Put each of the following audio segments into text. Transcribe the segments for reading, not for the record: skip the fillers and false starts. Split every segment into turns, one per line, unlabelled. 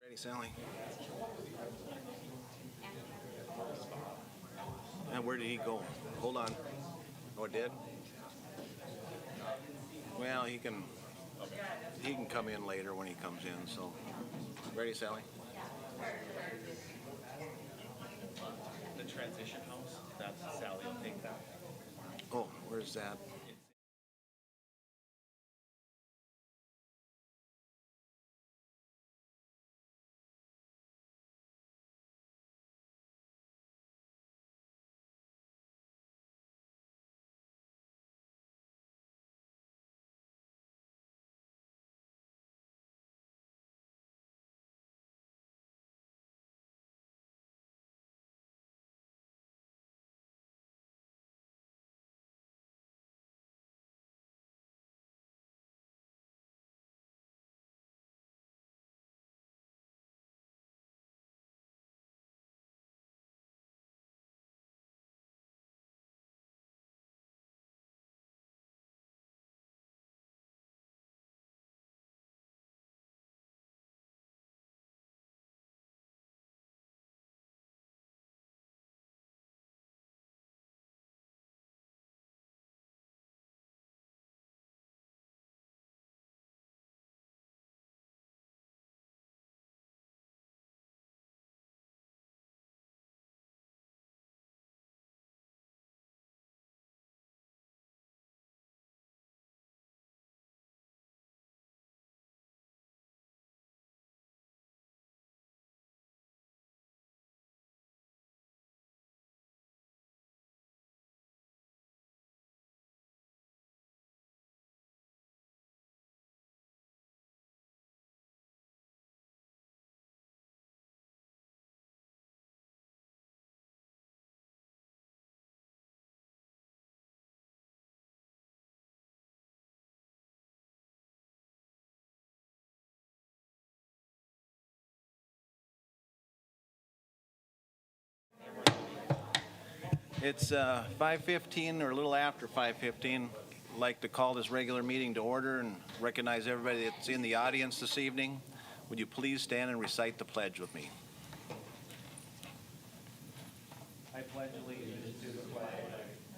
Ready, Sally? And where did he go? Hold on. Oh, it did? Well, he can come in later when he comes in, so. Ready, Sally?
The transition house, that's Sally will take that.
Oh, where's that? It's 5:15 or a little after 5:15. I'd like to call this regular meeting to order and recognize everybody that's in the audience this evening. Would you please stand and recite the pledge with me?
I pledge allegiance to the flag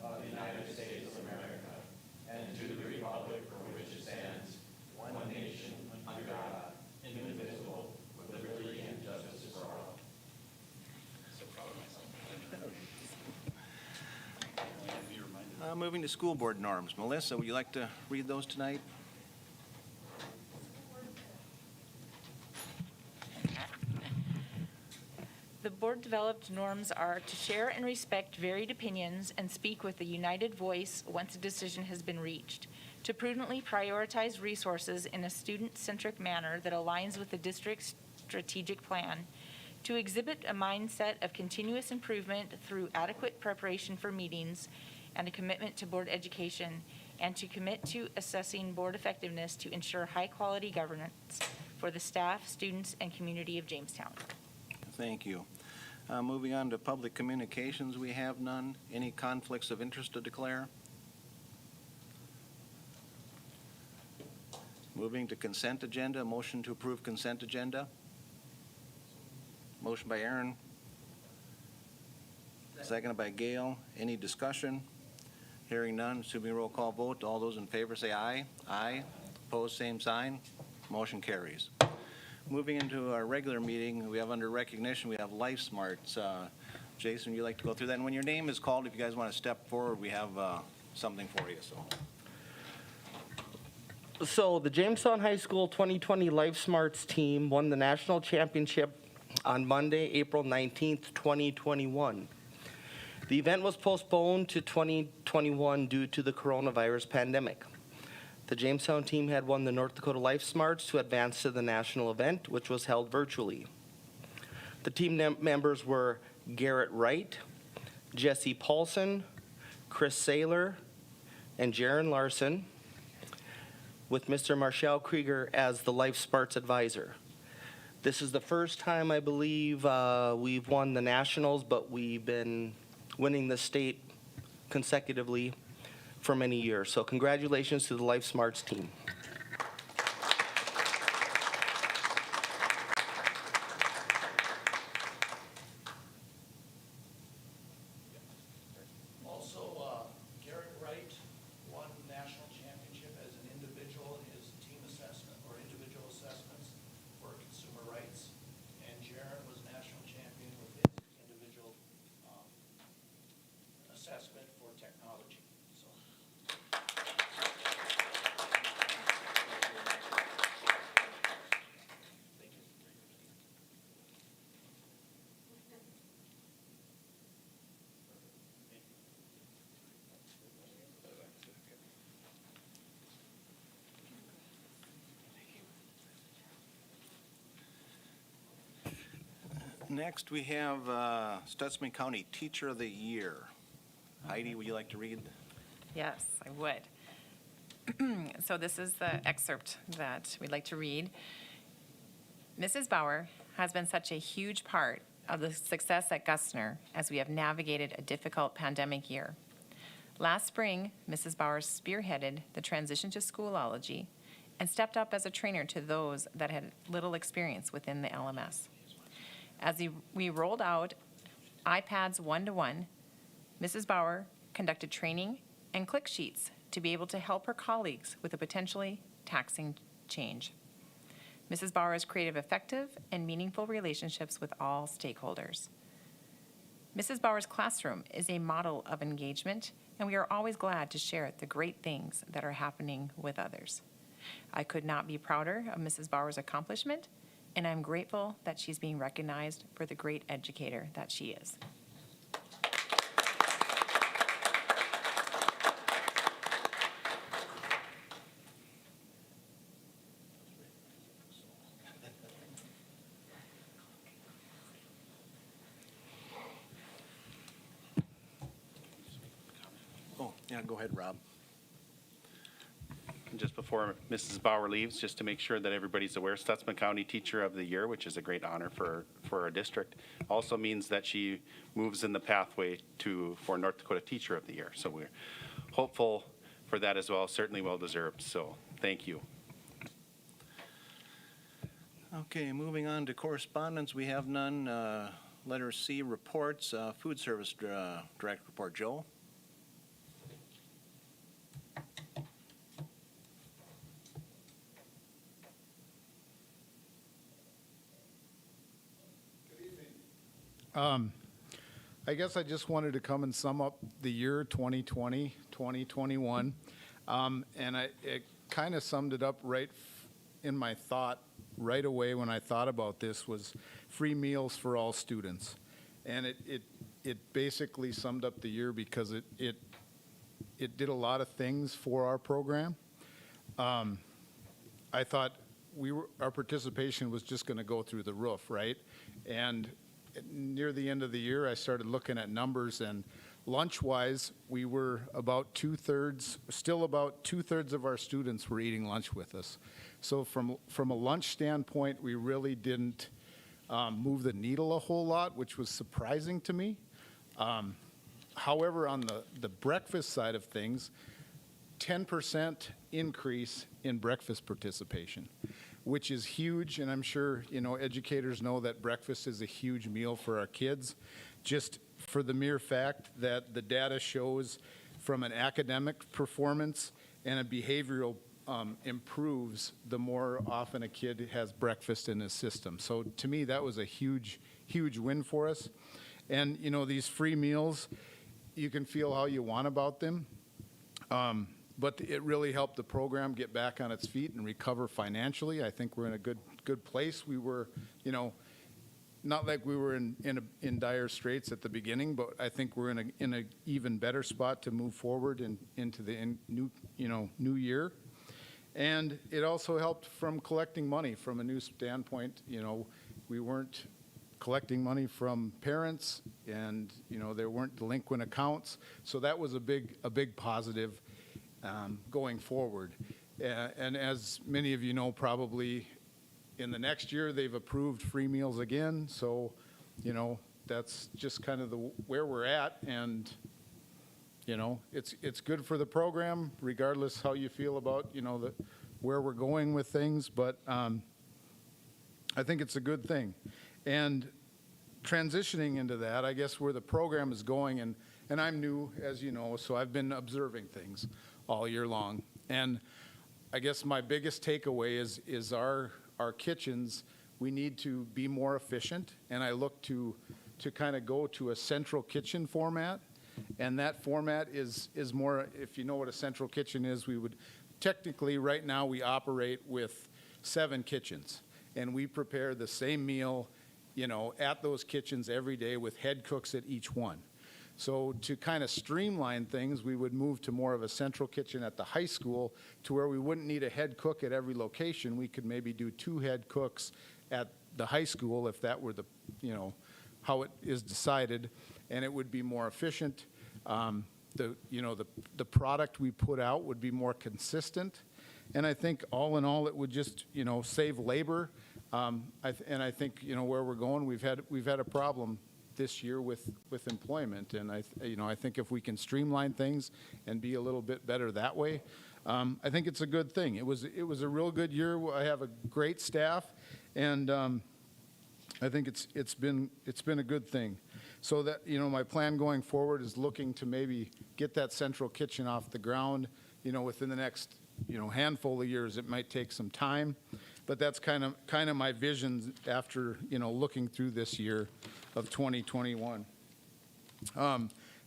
of the United States of America and to the republic for which it stands, one nation, under God, indivisible, with liberty and justice for all. So proud of myself.
Moving to school board norms. Melissa, would you like to read those tonight?
The board-developed norms are to share and respect varied opinions and speak with a united voice once a decision has been reached, to prudently prioritize resources in a student-centric manner that aligns with the district's strategic plan, to exhibit a mindset of continuous improvement through adequate preparation for meetings and a commitment to board education, and to commit to assessing board effectiveness to ensure high-quality governance for the staff, students, and community of Jamestown.
Thank you. Moving on to public communications, we have none. Any conflicts of interest to declare? Moving to consent agenda, motion to approve consent agenda. Motion by Aaron. Seconded by Gail. Any discussion? Hearing none, assuming roll call vote, all those in favor say aye. Aye. Opposed, same sign. Motion carries. Moving into our regular meeting, we have under recognition, we have Life Smarts. Jason, would you like to go through that? And when your name is called, if you guys want to step forward, we have something for you.
So the Jamestown High School 2020 Life Smarts team won the national championship on Monday, April 19th, 2021. The event was postponed to 2021 due to the coronavirus pandemic. The Jamestown team had won the North Dakota Life Smarts to advance to the national event, which was held virtually. The team members were Garrett Wright, Jesse Paulson, Chris Saylor, and Jaron Larson, with Mr. Marshall Krieger as the Life Smarts advisor. This is the first time, I believe, we've won the nationals, but we've been winning the state consecutively for many years. So congratulations to the Life Smarts team.
Next, we have Stutsman County Teacher of the Year. Heidi, would you like to read?
Yes, I would. So this is the excerpt that we'd like to read. Mrs. Bauer has been such a huge part of the success at Gustner as we have navigated a difficult pandemic year. Last spring, Mrs. Bauer spearheaded the transition to Schoolology and stepped up as a trainer to those that had little experience within the LMS. As we rolled out iPads one-to-one, Mrs. Bauer conducted training and click sheets to be able to help her colleagues with a potentially taxing change. Mrs. Bauer has created effective and meaningful relationships with all stakeholders. Mrs. Bauer's classroom is a model of engagement, and we are always glad to share the great things that are happening with others. I could not be prouder of Mrs. Bauer's accomplishment, and I'm grateful that she's being recognized for the great educator that she is.
Oh, yeah, go ahead, Rob.
Just before Mrs. Bauer leaves, just to make sure that everybody's aware, Stutsman County Teacher of the Year, which is a great honor for our district, also means that she moves in the pathway for North Dakota Teacher of the Year. So we're hopeful for that as well, certainly well deserved. So thank you.
Okay, moving on to correspondence, we have none. Letter C, reports, Food Service Direct Report. Joe?
I guess I just wanted to come and sum up the year 2020, 2021. And it kind of summed it up right in my thought right away when I thought about this was free meals for all students. And it basically summed up the year because it did a lot of things for our program. I thought our participation was just going to go through the roof, right? And near the end of the year, I started looking at numbers, and lunch-wise, we were about still about two-thirds of our students were eating lunch with us. So from a lunch standpoint, we really didn't move the needle a whole lot, which was surprising to me. However, on the breakfast side of things, 10% increase in breakfast participation, which is huge, and I'm sure educators know that breakfast is a huge meal for our kids, just for the mere fact that the data shows from an academic performance and a behavioral improves the more often a kid has breakfast in his system. So to me, that was a huge win for us. And these free meals, you can feel how you want about them. But it really helped the program get back on its feet and recover financially. I think we're in a good place. We were, not like we were in dire straits at the beginning, but I think we're in a even better spot to move forward into the new year. And it also helped from collecting money from a new standpoint. We weren't collecting money from parents, and there weren't delinquent accounts. So that was a big positive. Going forward. And as many of you know, probably in the next year, they've approved free meals again. So, that's just kind of where we're at. And, it's good for the program, regardless how you feel about, where we're going with things. But I think it's a good thing. And transitioning into that, I guess where the program is going, and I'm new, as you know, so I've been observing things all year long. And I guess my biggest takeaway is our kitchens, we need to be more efficient. And I look to kind of go to a central kitchen format. And that format is more, if you know what a central kitchen is, we would technically right now we operate with 7 kitchens. And we prepare the same meal, at those kitchens every day with head cooks at each one. So to kind of streamline things, we would move to more of a central kitchen at the high school to where we wouldn't need a head cook at every location. We could maybe do 2 head cooks at the high school if that were how it is decided, and it would be more efficient. The product we put out would be more consistent, and I think all in all, it would just, save labor. And I think, where we're going, we've had a problem this year with employment, and I think if we can streamline things and be a little bit better that way, I think it's a good thing. It was a real good year. I have a great staff, and I think it's been a good thing. So that, my plan going forward is looking to maybe get that central kitchen off the ground, within the next, handful of years. It might take some time, but that's kind of my vision after, looking through this year of 2021.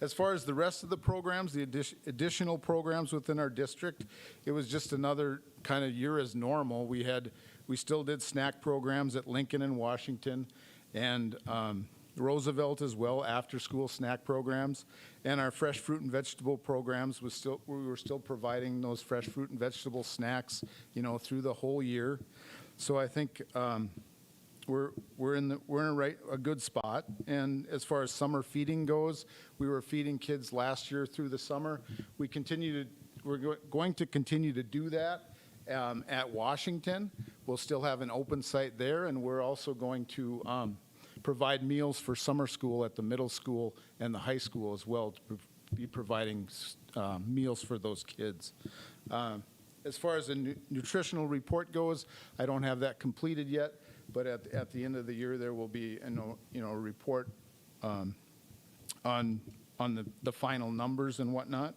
As far as the rest of the programs, the additional programs within our district, it was just another kind of year as normal. We still did snack programs at Lincoln and Washington, and Roosevelt as well, after-school snack programs, and our fresh fruit and vegetable programs we were still providing those fresh fruit and vegetable snacks, through the whole year. So I think we're in a good spot. And as far as summer feeding goes, we were feeding kids last year through the summer. We're going to continue to do that at Washington. We'll still have an open site there, and we're also going to provide meals for summer school at the middle school and the high school as well, to be providing meals for those kids. As far as the nutritional report goes, I don't have that completed yet, but at the end of the year, there will be a report on the final numbers and whatnot.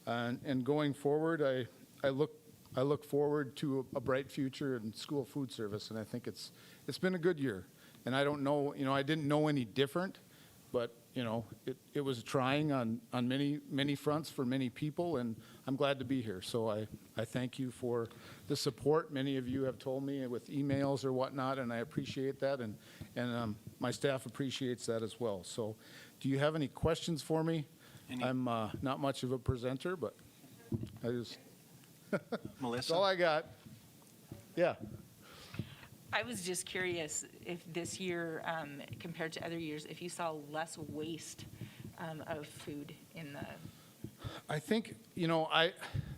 And going forward, I look forward to a bright future in school food service, and I think it's been a good year. And I don't know, I didn't know any different, but it was trying on many fronts for many people, and I'm glad to be here. So I thank you for the support. Many of you have told me with emails or whatnot, and I appreciate that, and my staff appreciates that as well. So do you have any questions for me? I'm not much of a presenter, but that's
Melissa?
all I got. Yeah.
I was just curious if this year, compared to other years, if you saw less waste of food in the...
I think,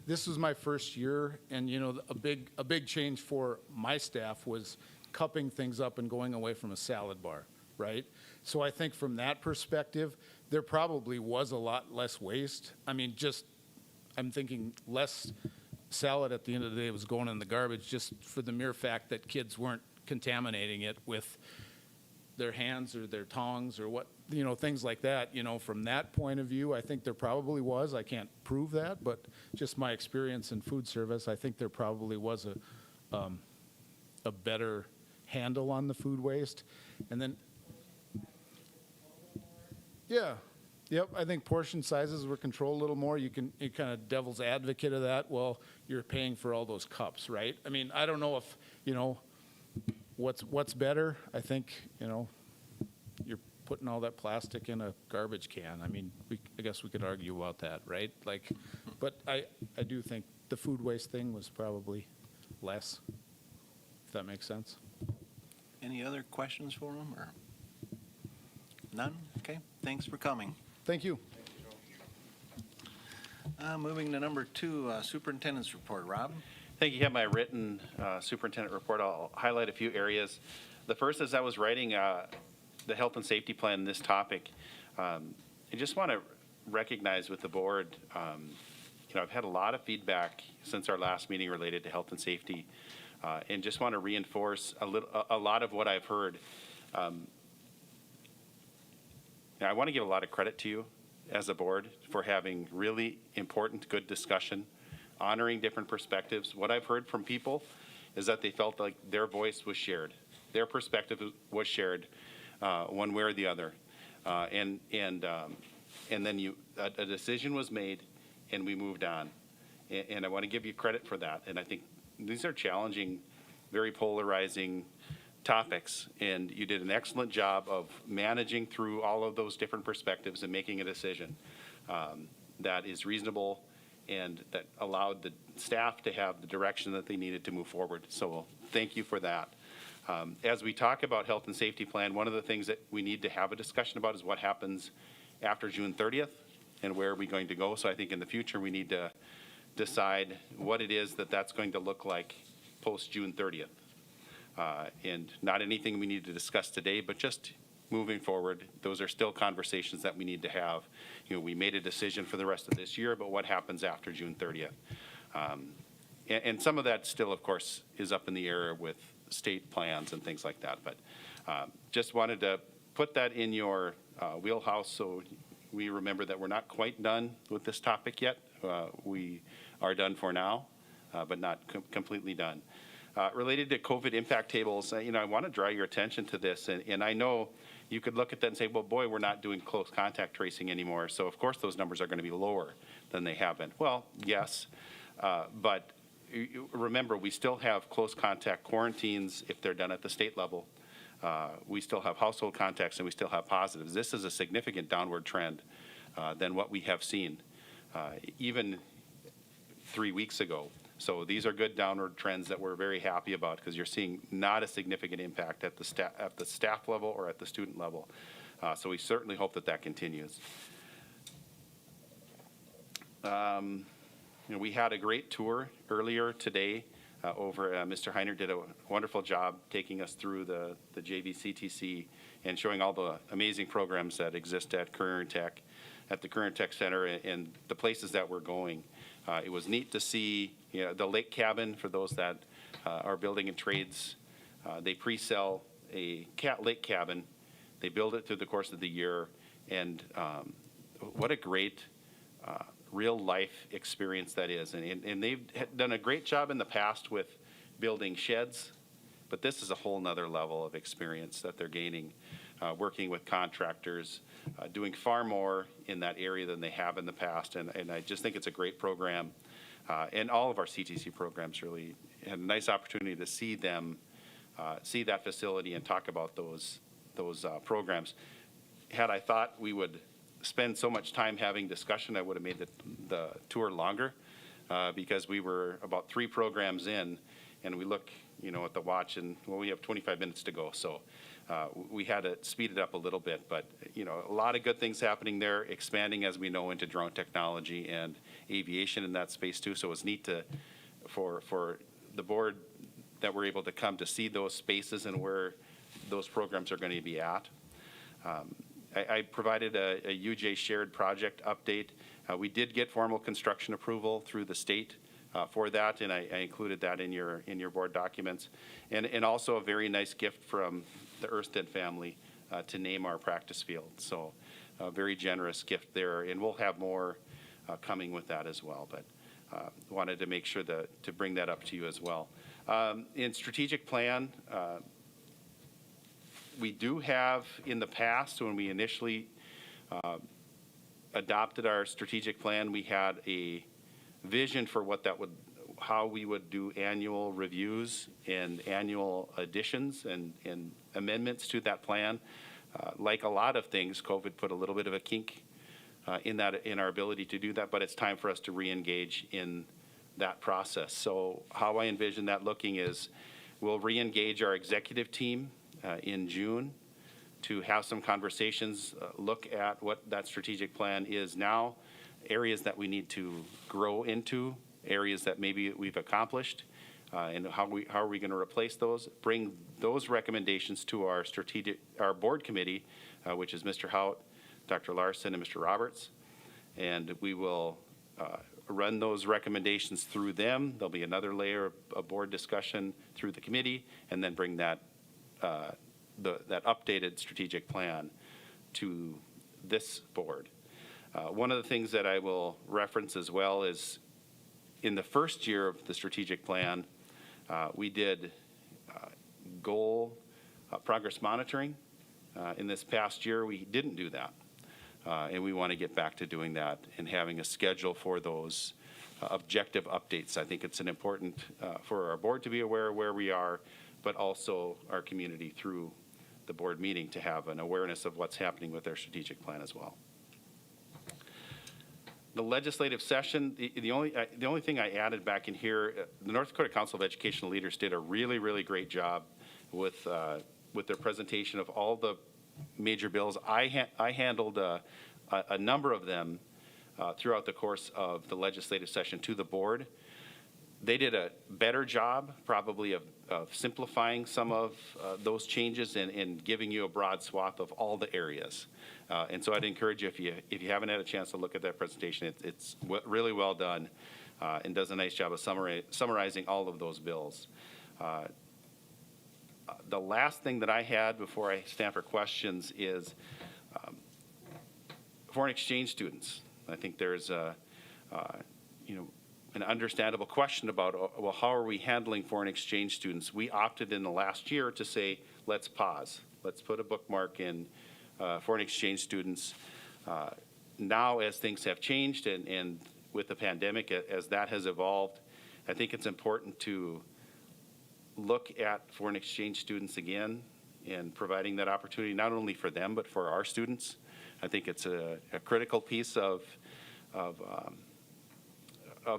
this was my first year, and, a big change for my staff was cupping things up and going away from a salad bar, right? So I think from that perspective, there probably was a lot less waste. I mean, I'm thinking less salad at the end of the day was going in the garbage, just for the mere fact that kids weren't contaminating it with their hands or their tongs or what, things like that. From that point of view, I think there probably was. I can't prove that, but just my experience in food service, I think there probably was a better handle on the food waste. And then, yeah. Yep, I think portion sizes were controlled a little more. You kind of devil's advocate of that. Well, you're paying for all those cups, right? I mean, I don't know if, what's better. I think, you're putting all that plastic in a garbage can. I mean, I guess we could argue about that, right? But I do think the food waste thing was probably less, if that makes sense.
Any other questions for him, or? None? Okay, thanks for coming.
Thank you.
Moving to number 2, superintendent's report. Rob?
Thank you. You have my written superintendent report. I'll highlight a few areas. The first, as I was writing the health and safety plan, this topic, I just want to recognize with the board, I've had a lot of feedback since our last meeting related to health and safety, and just want to reinforce a lot of what I've heard. I want to give a lot of credit to you as a board for having really important, good discussion, honoring different perspectives. What I've heard from people is that they felt like their voice was shared. Their perspective was shared one way or the other. And then a decision was made and we moved on. And I want to give you credit for that. And I think these are challenging, very polarizing topics, and you did an excellent job of managing through all of those different perspectives and making a decision that is reasonable and that allowed the staff to have the direction that they needed to move forward. So thank you for that. As we talk about health and safety plan, one of the things that we need to have a discussion about is what happens after June 30th and where are we going to go. So I think in the future we need to decide what it is that's going to look like post June 30th. And not anything we need to discuss today, but just moving forward, those are still conversations that we need to have. We made a decision for the rest of this year, but what happens after June 30th? And some of that still, of course, is up in the air with state plans and things like that. But just wanted to put that in your wheelhouse so we remember that we're not quite done with this topic yet. We are done for now, but not completely done. Related to COVID impact tables, I want to draw your attention to this. And I know you could look at that and say, well, boy, we're not doing close contact tracing anymore. So, of course, those numbers are going to be lower than they have been. Well, yes, but remember, we still have close contact quarantines if they're done at the state level. We still have household contacts and we still have positives. This is a significant downward trend than what we have seen even 3 weeks ago. So these are good downward trends that we're very happy about because you're seeing not a significant impact at the staff level or at the student level. So we certainly hope that continues. We had a great tour earlier today over. Mr. Heiner did a wonderful job taking us through the JVCTC and showing all the amazing programs that exist at Career and Tech, at the Career and Tech Center, and the places that we're going. It was neat to see the lake cabin for those that are building in trades. They pre-sell a lake cabin. They build it through the course of the year, and what a great real life experience that is. And they've done a great job in the past with building sheds, but this is a whole nother level of experience that they're gaining, working with contractors, doing far more in that area than they have in the past. And I just think it's a great program. And all of our CTC programs really had a nice opportunity to see them, see that facility and talk about those programs. Had I thought we would spend so much time having discussion, I would have made the tour longer because we were about 3 programs in, and we look, at the watch, and we have 25 minutes to go. So we had to speed it up a little bit, but a lot of good things happening there, expanding as we know into drone technology and aviation in that space too. So it was neat for the board that we're able to come to see those spaces and where those programs are going to be at. I provided a UJ shared project update. We did get formal construction approval through the state for that, and I included that in your board documents. And also a very nice gift from the Erstead family to name our practice field. So a very generous gift there, and we'll have more coming with that as well. But wanted to make sure to bring that up to you as well. In strategic plan, we do have in the past, when we initially adopted our strategic plan, we had a vision for how we would do annual reviews and annual additions and amendments to that plan. Like a lot of things, COVID put a little bit of a kink in our ability to do that, but it's time for us to re-engage in that process. So how I envision that looking is we'll re-engage our executive team in June to have some conversations, look at what that strategic plan is now, areas that we need to grow into, areas that maybe we've accomplished, and how are we going to replace those, bring those recommendations to our board committee, which is Mr. Hout, Dr. Larson, and Mr. Roberts, and we will run those recommendations through them. There'll be another layer of board discussion through the committee, and then bring that updated strategic plan to this board. One of the things that I will reference as well is in the first year of the strategic plan, we did goal progress monitoring. In this past year, we didn't do that. And we want to get back to doing that and having a schedule for those objective updates. I think it's an important for our board to be aware of where we are, but also our community through the board meeting to have an awareness of what's happening with their strategic plan as well. The legislative session, the only thing I added back in here, the North Dakota Council of Educational Leaders did a really, really great job with their presentation of all the major bills. I handled a number of them throughout the course of the legislative session to the board. They did a better job probably of simplifying some of those changes and giving you a broad swath of all the areas. And so I'd encourage you, if you haven't had a chance to look at that presentation, it's really well done and does a nice job of summarizing all of those bills. The last thing that I had before I stand for questions is foreign exchange students. I think there's an understandable question about, well, how are we handling foreign exchange students? We opted in the last year to say, let's pause. Let's put a bookmark in foreign exchange students. Now, as things have changed and with the pandemic, as that has evolved, I think it's important to look at foreign exchange students again and providing that opportunity not only for them, but for our students. I think it's a critical piece of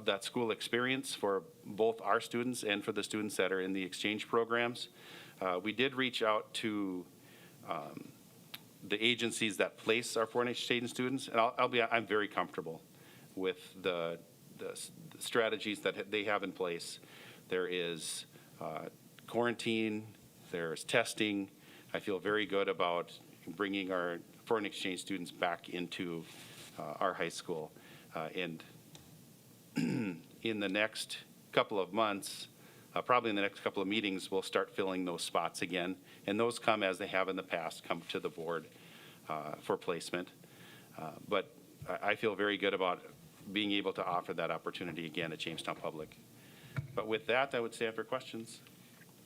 that school experience for both our students and for the students that are in the exchange programs. We did reach out to the agencies that place our foreign exchange students, and I'm very comfortable with the strategies that they have in place. There is quarantine, there's testing. I feel very good about bringing our foreign exchange students back into our high school. And in the next couple of months, probably in the next couple of meetings, we'll start filling those spots again. And those come, as they have in the past, come to the board for placement. But I feel very good about being able to offer that opportunity again at Jamestown Public. But with that, I would stand for questions.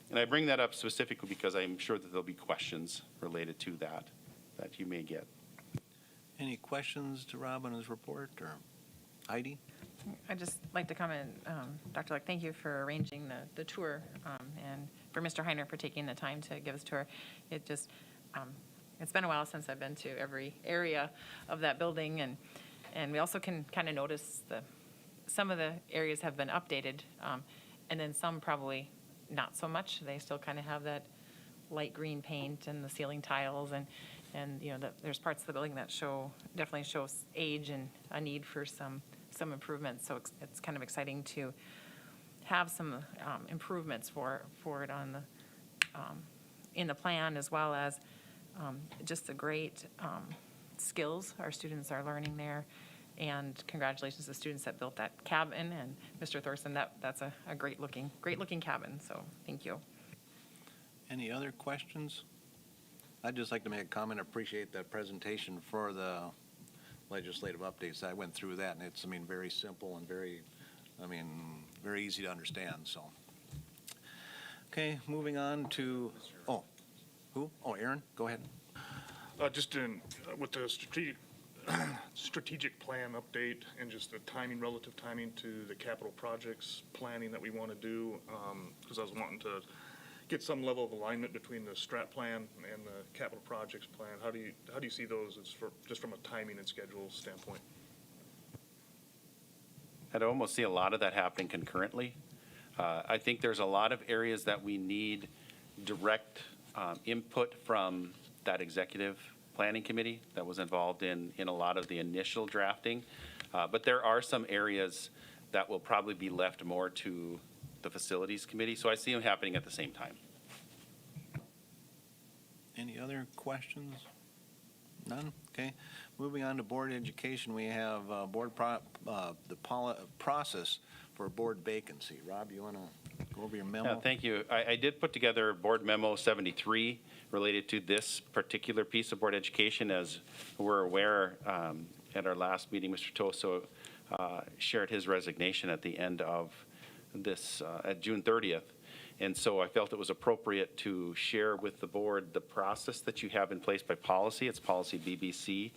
And I bring that up specifically because I'm sure that there'll be questions related to that you may get.
Any questions to Rob on his report, or Heidi?
I'd just like to comment, Dr. Luck, thank you for arranging the tour and for Mr. Heiner for taking the time to give us a tour. It just, it's been a while since I've been to every area of that building, and we also can kind of notice some of the areas have been updated, and then some probably not so much. They still kind of have that light green paint and the ceiling tiles, and there's parts of the building that definitely shows age and a need for some improvements. So it's kind of exciting to have some improvements for it in the plan, as well as just the great skills our students are learning there. And congratulations to the students that built that cabin, and Mr. Thorson, that's a great looking cabin. So thank you.
Any other questions? I'd just like to make a comment. Appreciate that presentation for the legislative updates. I went through that, and it's, very simple and very easy to understand. So, okay, moving on to, who? Oh, Aaron, go ahead.
Just with the strategic plan update and just the relative timing to the capital projects planning that we want to do, because I was wanting to get some level of alignment between the strat plan and the capital projects plan. How do you see those just from a timing and schedule standpoint?
I'd almost see a lot of that happening concurrently. I think there's a lot of areas that we need direct input from that executive planning committee that was involved in a lot of the initial drafting. But there are some areas that will probably be left more to the facilities committee. So I see them happening at the same time.
Any other questions? None? Okay. Moving on to board education, we have process for board vacancy. Rob, you want to go over your memo?
Yeah, thank you. I did put together board memo 73 related to this particular piece of board education. As we're aware, at our last meeting, Mr. Toso shared his resignation at the end of this, at June 30th. And so I felt it was appropriate to share with the board the process that you have in place by policy. It's policy BBC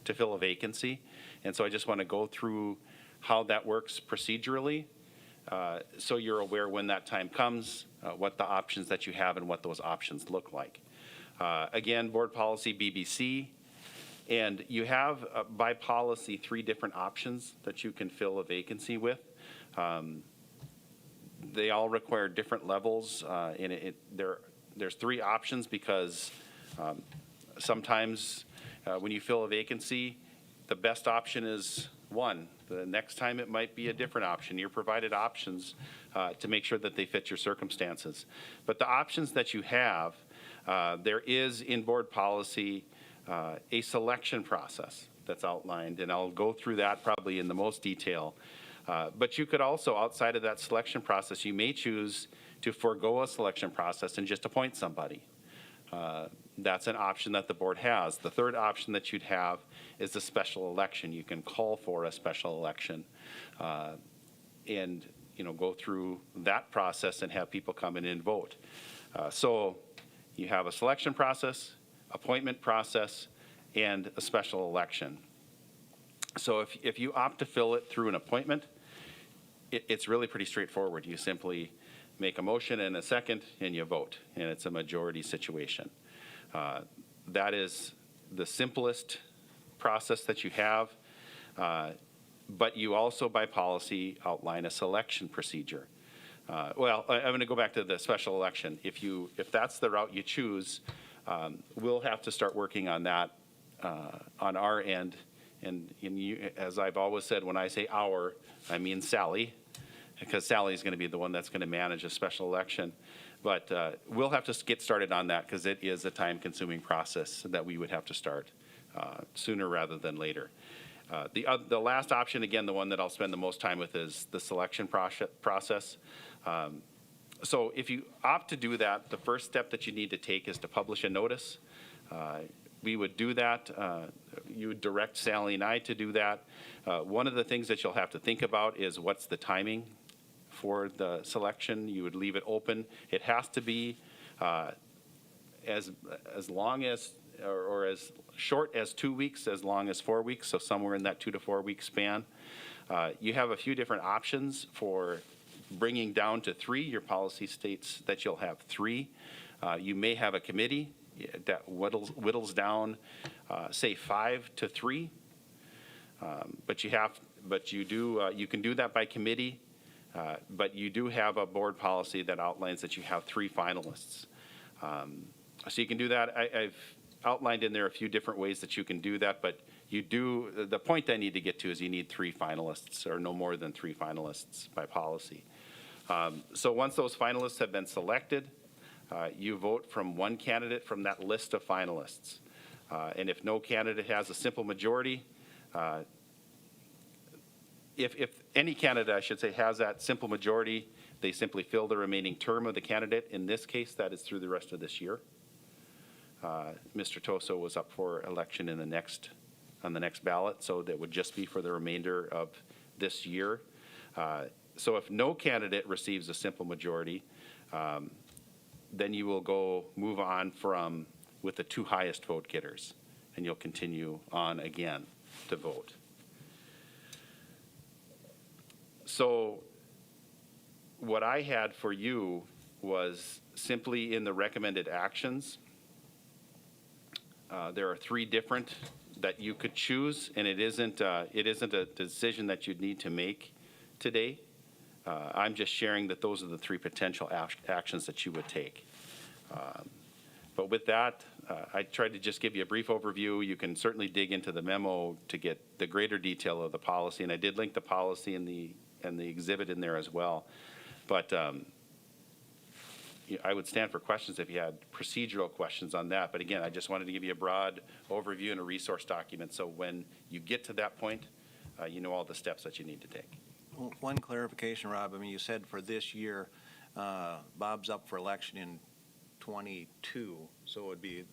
to fill a vacancy. And so I just want to go through how that works procedurally, so you're aware when that time comes, what the options that you have and what those options look like. Again, board policy BBC, and you have by policy 3 different options that you can fill a vacancy with. They all require different levels, and there's three options because sometimes when you fill a vacancy, the best option is one. The next time it might be a different option. You're provided options to make sure that they fit your circumstances. But the options that you have, there is in board policy a selection process that's outlined, and I'll go through that probably in the most detail. But you could also, outside of that selection process, you may choose to forego a selection process and just appoint somebody. That's an option that the board has. The third option that you'd have is a special election. You can call for a special election and go through that process and have people come in and vote. So you have a selection process, appointment process, and a special election. So if you opt to fill it through an appointment, it's really pretty straightforward. You simply make a motion and a second, and you vote, and it's a majority situation. That is the simplest process that you have, but you also, by policy, outline a selection procedure. Well, I'm going to go back to the special election. If that's the route you choose, we'll have to start working on that on our end. And as I've always said, when I say our, I mean Sally, because Sally is going to be the one that's going to manage a special election. But we'll have to get started on that because it is a time-consuming process that we would have to start sooner rather than later. The last option, again, the one that I'll spend the most time with, is the selection process. So if you opt to do that, the first step that you need to take is to publish a notice. We would do that. You would direct Sally and I to do that. One of the things that you'll have to think about is what's the timing for the selection. You would leave it open. It has to be as long as or as short as 2 weeks, as long as 4 weeks, so somewhere in that 2 to 4 week span. You have a few different options for bringing down to 3. Your policy states that you'll have 3. You may have a committee that whittles down, say 5 to 3. You can do that by committee. But you do have a board policy that outlines that you have 3 finalists. So you can do that. I've outlined in there a few different ways that you can do that, but the point I need to get to is you need 3 finalists, or no more than 3 finalists by policy. So once those finalists have been selected, you vote from one candidate from that list of finalists. And if no candidate has a simple majority, if any candidate, I should say, has that simple majority, they simply fill the remaining term of the candidate. In this case, that is through the rest of this year. Mr. Toso was up for election on the next ballot, so that would just be for the remainder of this year. So if no candidate receives a simple majority, then you will move on with the 2 highest vote getters, and you'll continue on again to vote. So what I had for you was simply in the recommended actions. There are 3 different that you could choose, and it isn't a decision that you'd need to make today. I'm just sharing that those are the 3 potential actions that you would take. But with that, I tried to just give you a brief overview. You can certainly dig into the memo to get the greater detail of the policy, and I did link the policy and the exhibit in there as well. But I would stand for questions if you had procedural questions on that. But again, I just wanted to give you a broad overview and a resource document, so when you get to that point, you know all the steps that you need to take.
Well, one clarification, Rob. I mean, you said for this year, Bob's up for election in 22, so it would be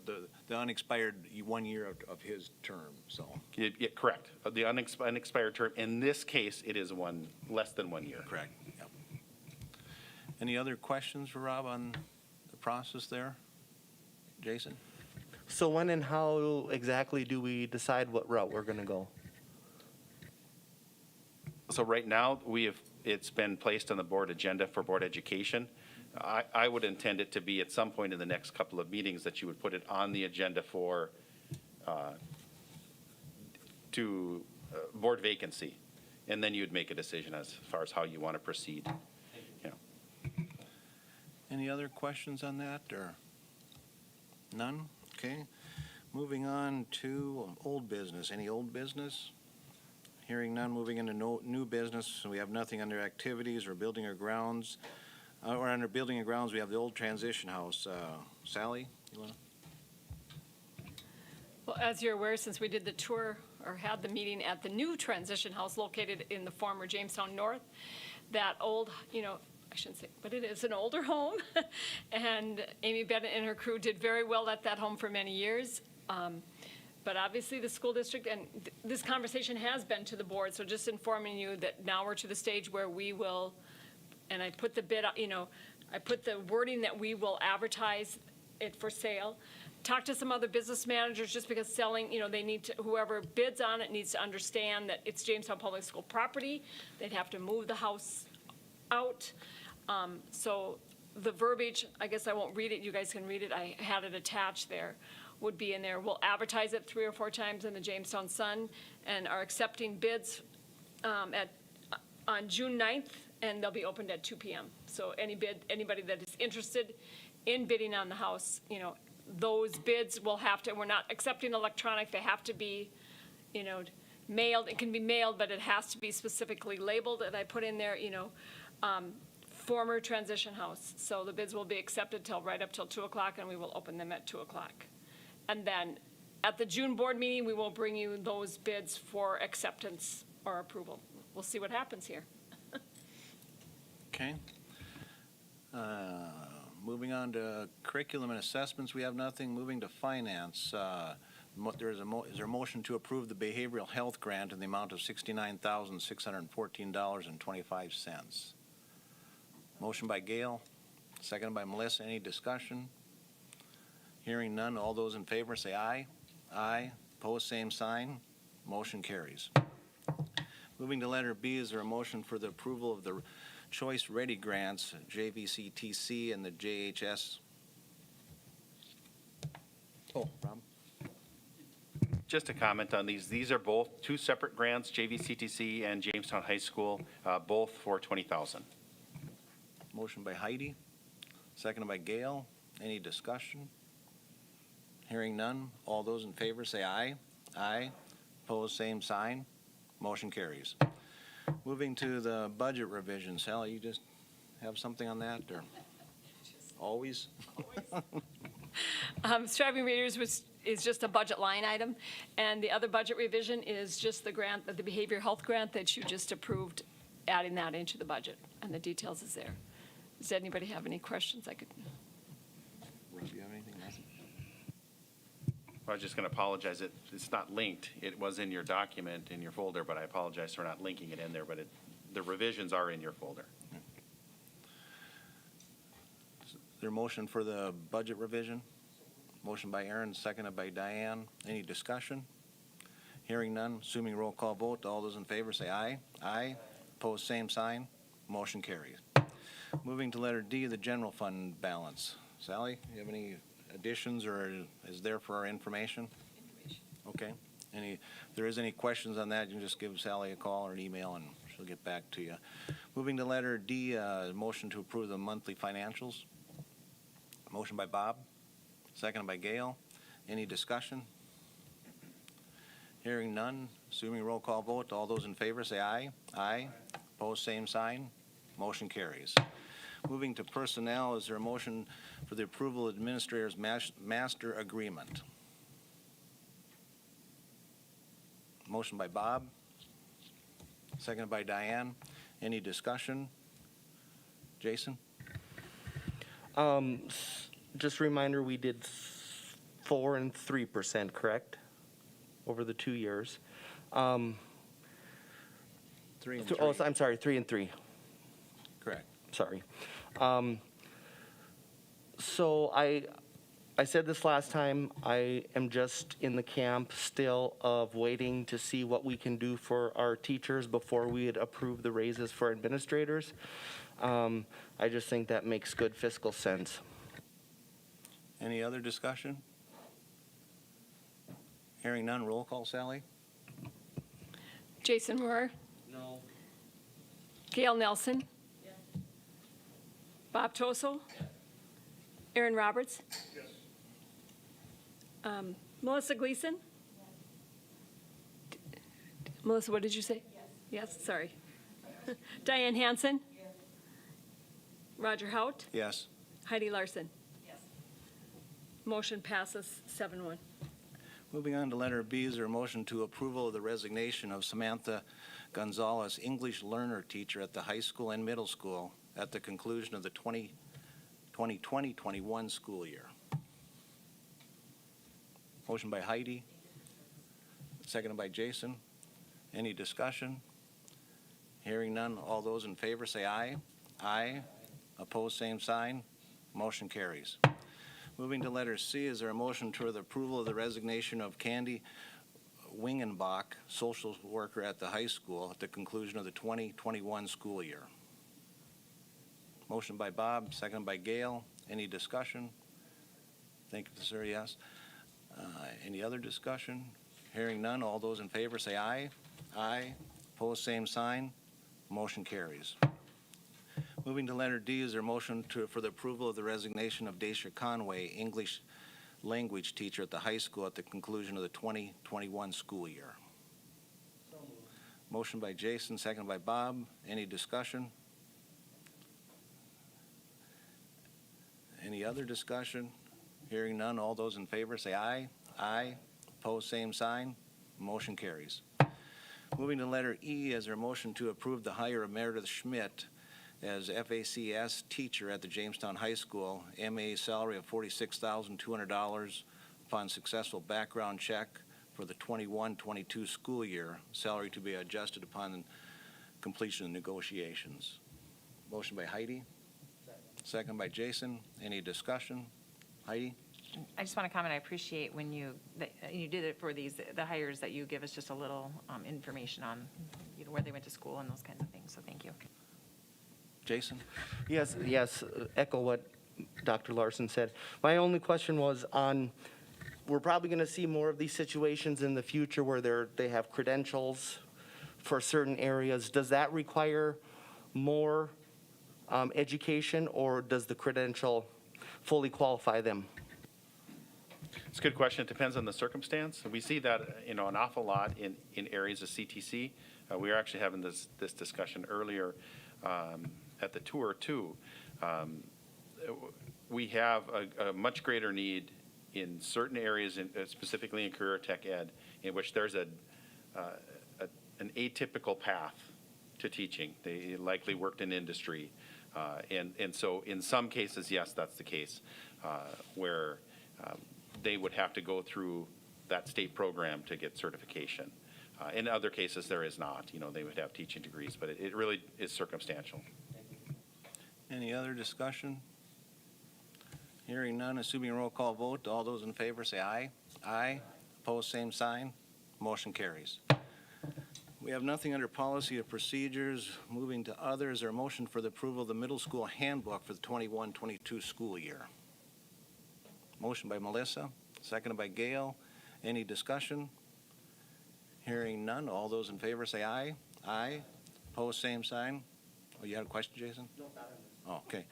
the unexpired 1 year of his term. So
Yeah, correct. The unexpired term. In this case, it is less than 1 year.
correct. Yep. Any other questions for Rob on the process there? Jason?
So when and how exactly do we decide what route we're going to go?
So right now, it's been placed on the board agenda for board education. I would intend it to be at some point in the next couple of meetings that you would put it on the agenda for board vacancy, and then you'd make a decision as far as how you want to proceed.
Any other questions on that, or none? Okay. Moving on to old business. Any old business? Hearing none, moving into new business. We have nothing under activities or building or grounds. Or under building and grounds, we have the old transition house. Sally, you want to?
Well, as you're aware, since we did the tour or had the meeting at the new transition house located in the former Jamestown North, that old, I shouldn't say, but it is an older home. And Amy Bennett and her crew did very well at that home for many years. But obviously the school district, and this conversation has been to the board, so just informing you that now we're to the stage where we will, and I put the bid, I put the wording that we will advertise it for sale. Talk to some other business managers, just because selling, they need to, whoever bids on it needs to understand that it's Jamestown Public School property. They'd have to move the house out. So the verbiage, I guess I won't read it, you guys can read it, I had it attached there, would be in there. We'll advertise it 3 or 4 times in the Jamestown Sun, and are accepting bids on June 9th, and they'll be opened at 2 p.m. So anybody that is interested in bidding on the house, those bids will have to, we're not accepting electronic, they have to be, mailed. It can be mailed, but it has to be specifically labeled, and I put in there, former transition house. So the bids will be accepted right up till 2 o'clock, and we will open them at 2 o'clock. And then at the June board meeting, we will bring you those bids for acceptance or approval. We'll see what happens here.
Okay. Moving on to curriculum and assessments, we have nothing. Moving to finance, is there a motion to approve the behavioral health grant in the amount of $69,614.25? Motion by Gail, seconded by Melissa. Any discussion? Hearing none, all those in favor say aye. Aye. Opposed, same sign. Motion carries. Moving to letter B, is there a motion for the approval of the Choice Ready Grants, JVCTC and the JHS? Oh, Rob?
Just a comment on these. These are both 2 separate grants, JVCTC and Jamestown High School, both for $20,000.
Motion by Heidi, seconded by Gail. Any discussion? Hearing none, all those in favor say aye. Aye. Opposed, same sign. Motion carries. Moving to the budget revision. Sally, you just have something on that, or always?
Striving Readers is just a budget line item, and the other budget revision is just the grant, the behavioral health grant that you just approved, adding that into the budget, and the details is there. Does anybody have any questions I could?
Rob, you have anything? Nothing?
I was just going to apologize. It's not linked. It was in your document, in your folder, but I apologize for not linking it in there, but the revisions are in your folder.
Is there a motion for the budget revision? Motion by Aaron, seconded by Diane. Any discussion? Hearing none, assuming roll call vote, all those in favor say aye. Aye. Opposed, same sign. Motion carries. Moving to letter D, the general fund balance. Sally, you have any additions, or is there for our information? Okay. If there is any questions on that, you can just give Sally a call or an email, and she'll get back to you. Moving to letter D, motion to approve the monthly financials. Motion by Bob, seconded by Gail. Any discussion? Hearing none, assuming roll call vote, all those in favor say aye. Aye. Opposed, same sign. Motion carries. Moving to personnel, is there a motion for the approval of administrator's master agreement? Motion by Bob, seconded by Diane. Any discussion? Jason?
Just a reminder, we did 4% and 3%, correct? Over the 2 years.
3 and 3.
Oh, I'm sorry, 3 and 3.
Correct.
Sorry. So I said this last time, I am just in the camp still of waiting to see what we can do for our teachers before we would approve the raises for administrators. I just think that makes good fiscal sense.
Any other discussion? Hearing none, roll call, Sally?
Jason Rohr?
No.
Gail Nelson? Bob Toso? Aaron Roberts? Melissa Gleason? Melissa, what did you say? Yes, sorry. Diane Hansen? Roger Hout?
Yes.
Heidi Larson? Motion passes 7-1.
Moving on to letter B, is there a motion to approval of the resignation of Samantha Gonzalez, English learner teacher at the high school and middle school at the conclusion of the 2020-21 school year? Motion by Heidi, seconded by Jason. Any discussion? Hearing none, all those in favor say aye. Aye. Opposed, same sign. Motion carries. Moving to letter C, is there a motion to the approval of the resignation of Candy Wingenbach, social worker at the high school at the conclusion of the 2021 school year? Motion by Bob, seconded by Gail. Any discussion? Thank you, sir, yes. Any other discussion? Hearing none, all those in favor say aye. Aye. Opposed, same sign. Motion carries. Moving to letter D, is there a motion for the approval of the resignation of Dacia Conway, English language teacher at the high school at the conclusion of the 2021 school year? Motion by Jason, seconded by Bob. Any discussion? Any other discussion? Hearing none, all those in favor say aye. Aye. Opposed, same sign. Motion carries. Moving to letter E, is there a motion to approve the hire of Meredith Schmidt as FACS teacher at the Jamestown High School, MA salary of $46,200 upon successful background check for the 21-22 school year, salary to be adjusted upon completion of negotiations? Motion by Heidi. Second by Jason. Any discussion? Heidi?
I just want to comment, I appreciate when you did it for the hires, that you give us just a little information on, where they went to school and those kinds of things, so thank you.
Jason?
Yes, echo what Dr. Larson said. My only question was on, we're probably going to see more of these situations in the future where they have credentials for certain areas. Does that require more education, or does the credential fully qualify them?
It's a good question. It depends on the circumstance. We see that, an awful lot in areas of CTC. We were actually having this discussion earlier at the tour too. We have a much greater need in certain areas, specifically in career tech ed, in which there's an atypical path to teaching. They likely worked in industry. And so in some cases, yes, that's the case, where they would have to go through that state program to get certification. In other cases, there is not. They would have teaching degrees, but it really is circumstantial.
Any other discussion? Hearing none, assuming a roll call vote, all those in favor say aye. Aye. Opposed, same sign. Motion carries. We have nothing under policy or procedures. Moving to others, is there a motion for the approval of the middle school handbook for the 21-22 school year? Motion by Melissa, seconded by Gail. Any discussion? Hearing none, all those in favor say aye. Aye. Opposed, same sign. Oh, you had a question, Jason? No, not on this. Oh, okay.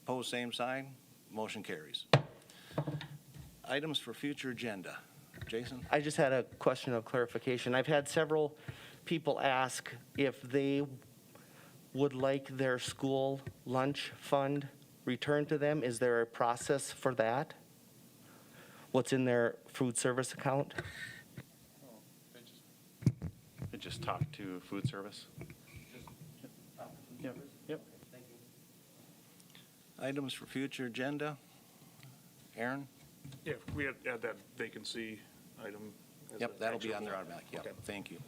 Opposed, same sign. Motion carries. Items for future agenda. Jason?
I just had a question of clarification. I've had several people ask if they would like their school lunch fund returned to them. Is there a process for that? What's in their food service account?
Just talk to food service. Yep.
Items for future agenda. Aaron?
Yeah, we had that vacancy item. as
Yep,
an
that'll be
action
on there
item.
automatic. Yep,
Okay.
thank you.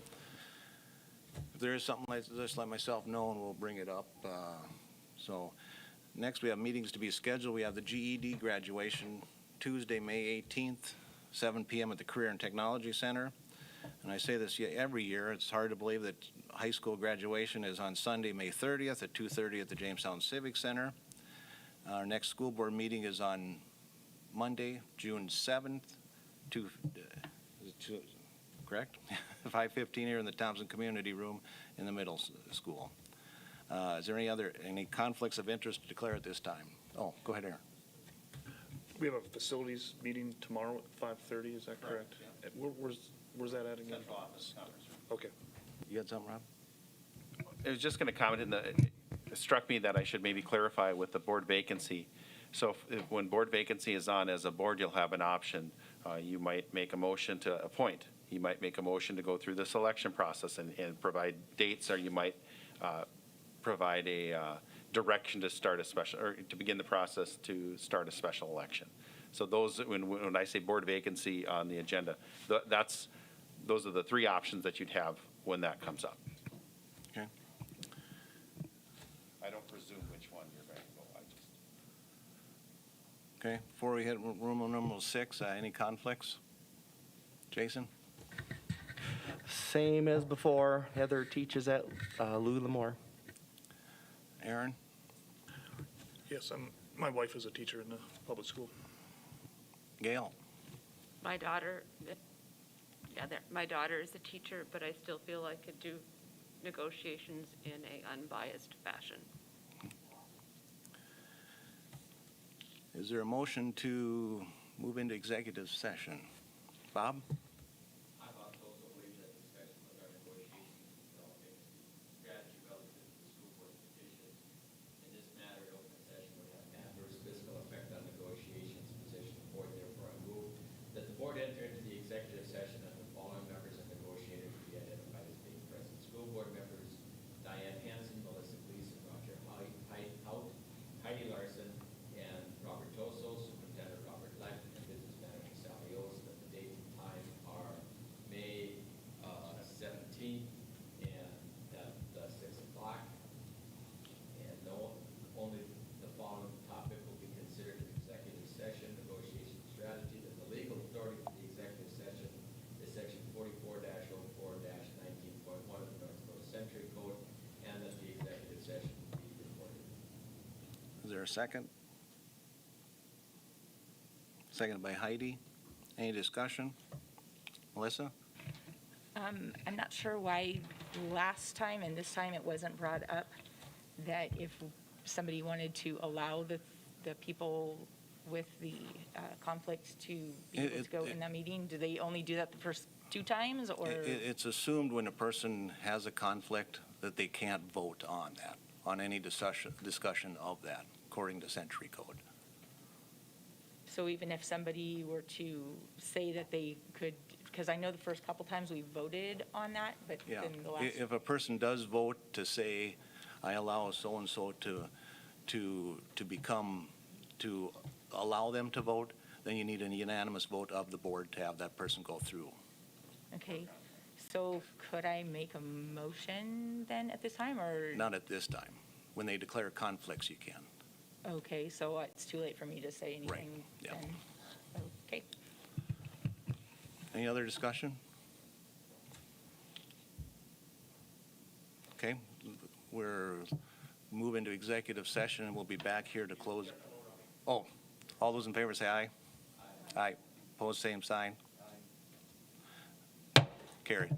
If there is something like this, let myself know and we'll bring it up. So next we have meetings to be scheduled. We have the GED graduation Tuesday, May 18th, 7 p.m. at the Career and Technology Center. And I say this every year. It's hard to believe that high school graduation is on Sunday, May 30th at 2:30 at the Jamestown Civic Center. Our next school board meeting is on Monday, June 7th, correct? 5:15 here in the Thompson Community Room in the middle school. Is there any conflicts of interest to declare at this time? Oh, go ahead, Aaron.
We have a facilities meeting tomorrow at 5:30, is that correct? Where's that at again?
Central office conference room.
Okay.
You got something, Rob?
I was just going to comment it struck me that I should maybe clarify with the board vacancy. So when board vacancy is on, as a board, you'll have an option. You might make a motion to appoint. You might make a motion to go through the selection process and provide dates, or you might provide a direction to start a special, or to begin the process to start a special election. So those, when I say board vacancy on the agenda, those are the three options that you'd have when that comes up.
Okay.
I don't presume which one you're going to go.
Okay, before we hit room number 6, any conflicts? Jason?
Same as before. Heather teaches at Lou Lamore.
Aaron?
Yes, my wife is a teacher in the public school.
Gail?
My daughter, my daughter is a teacher, but I still feel I could do negotiations in an unbiased fashion.
Is there a motion to move into executive session? Bob?
I've also believe that discussion with our negotiations and developing strategy relative to the school board petition. In this matter, open session would have an adverse fiscal effect on negotiations position of the board. Therefore, I move that the board enter into the executive session and the following members of negotiator to be identified as being present. School board members Diane Hansen, Melissa Gleason, Roger Heidi Larson, and Robert Toso, Superintendent Robert Leck, and Business Manager Sally Olson. That the date and time are May 17th and at 6 o'clock. And only the following topic will be considered an executive session, negotiation strategy. That the legal authority for the executive session is section 44-04-19.1 of the North Dakota Century Code, and that the executive session will be recorded.
Is there a second? Seconded by Heidi. Any discussion? Melissa?
I'm not sure why last time and this time it wasn't brought up that if somebody wanted to allow the people with the conflict to be able to go in that meeting, do they only do that the first 2 times, or?
It's assumed when a person has a conflict that they can't vote on that, on any discussion of that, according to Century Code.
So even if somebody were to say that they could, because I know the first couple times we voted on that, but
Yeah.
then the last.
If a person does vote to say, I allow so-and-so to allow them to vote, then you need a unanimous vote of the board to have that person go through.
Okay, so could I make a motion then at this time, or?
Not at this time. When they declare conflicts, you can.
Okay, so it's too late for me to say anything
yeah.
then? Okay.
Any other discussion? Okay, we're moving to executive session, and we'll be back here to close. Oh, all those in favor say aye. Aye. Opposed, same sign. Carried.